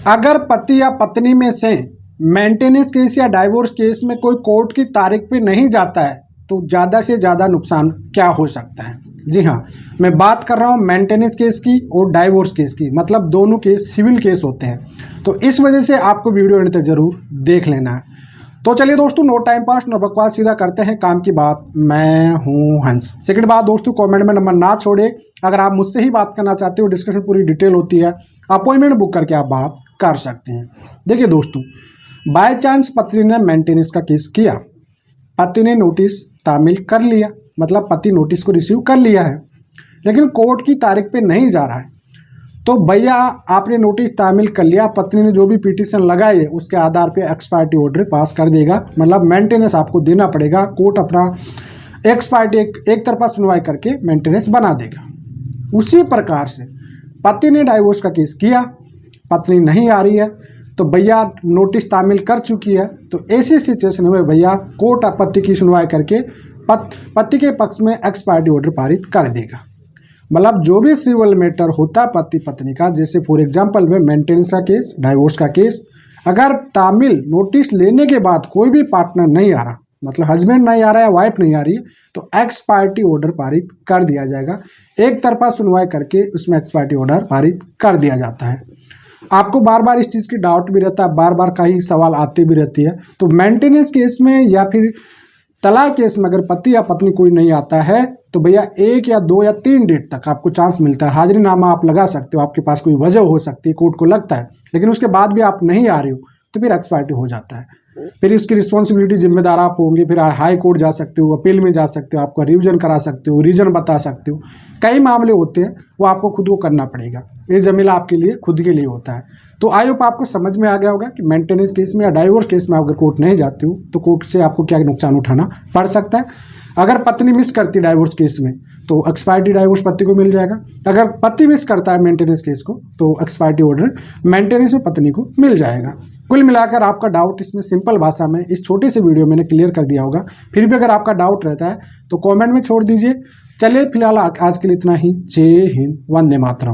अगर पति या पत्नी में से मेंटेनेंस केस या डाइवोर्स केस में कोई कोर्ट की तारीख पे नहीं जाता है तो ज़्यादा से ज़्यादा नुकसान क्या हो सकता है। जी हाँ, मैं बात कर रहा हूँ मेंटेनेंस केस की और डाइवोर्स केस की, मतलब दोनों केस सिविल केस होते हैं। तो इस वजह से आपको वीडियो एंड तक जरूर देख लेना है। तो चलिए दोस्तों, नो टाइम पास नो बकवास, सीधा करते हैं काम की बात। मैं हूं हंस। सेकंड बात दोस्तों, कमेंट में नंबर ना छोड़े। अगर आप मुझसे ही बात करना चाहते हो, डिस्कशन पूरी डिटेल होती है, अपॉइंटमेंट बुक करके आप बात कर सकते हैं। देखिए दोस्तों, बाय चांस पत्नी ने मेंटेनेंस का केस किया, पति ने नोटिस तामील कर लिया, मतलब पति नोटिस को रिसीव कर लिया है, लेकिन कोर्ट की तारीख पे नहीं जा रहा है। तो भैया आपने नोटिस तामील कर लिया, पत्नी ने जो भी पिटीशन लगाई है उसके आधार पे एक्सपायर्टी ऑर्डर पास कर देगा, मतलब मेंटेनेंस आपको देना पड़ेगा। कोर्ट अपना एक्सपायर्टी एक तरफा सुनवाई करके मेंटेनेंस बना देगा। उसी प्रकार से पति ने डाइवोर्स का केस किया, पत्नी नहीं आ रही है, तो भैया नोटिस तामील कर चुकी है, तो ऐसी सिचुएशन में भैया कोर्ट पति की सुनवाई करके पति के पक्ष में एक्सपायर्टी ऑर्डर पारित कर देगा। मतलब जो भी सिविल मैटर होता पति पत्नी का, जैसे फॉर एग्जांपल में मेंटेनेंस का केस, डाइवोर्स का केस, अगर तामील नोटिस लेने के बाद कोई भी पार्टनर नहीं आ रहा, मतलब हस्बैंड नहीं आ रहा है, वाइफ नहीं आ रही है, तो एक्सपायर्टी ऑर्डर पारित कर दिया जाएगा। एक तरफा सुनवाई करके उसमें एक्सपायर्टी ऑर्डर पारित कर दिया जाता है। आपको बार बार इस चीज़ की डाउट भी रहता है, बार बार कई सवाल आते भी रहती है। तो मेंटेनेंस केस में या फिर तलाक केस में अगर पति या पत्नी कोई नहीं आता है तो भैया 1 या 2 या 3 डेट तक आपको चांस मिलता है। हाजिरीनामा आप लगा सकते हो, आपके पास कोई वजह हो सकती है, कोर्ट को लगता है, लेकिन उसके बाद भी आप नहीं आ रहे हो तो फिर एक्सपायर्टी हो जाता है। फिर इसकी रिस्पॉन्सिबिलिटी जिम्मेदार आप होंगे, फिर हाई कोर्ट जा सकते हो, अपील में जा सकते हो, आपका रिवीजन करा सकते हो, रीजन बता सकते हो, कई मामले होते हैं, वो आपको खुद को करना पड़ेगा। ये जमीला आपके लिए खुद के लिए होता है। तो आई होप आपको समझ में आ गया होगा कि मेंटेनेंस केस में या डाइवोर्स केस में अगर कोर्ट नहीं जाते हो तो कोर्ट से आपको क्या नुकसान उठाना पड़ सकता है। अगर पत्नी मिस करती है डाइवोर्स केस में तो एक्सपायर्टी डाइवोर्स पति को मिल जाएगा। अगर पति मिस करता है मेंटेनेंस केस को तो एक्सपायर्टी ऑर्डर मेंटेनेंस में पत्नी को मिल जाएगा। कुल मिलाकर आपका डाउट इसमें सिंपल भाषा में इस छोटे से वीडियो मैंने क्लियर कर दिया होगा। फिर भी अगर आपका डाउट रहता है तो कमेंट में छोड़ दीजिए। चलिए फिलहाल आज के लिए इतना ही। जय हिंद, वंदे मातरम।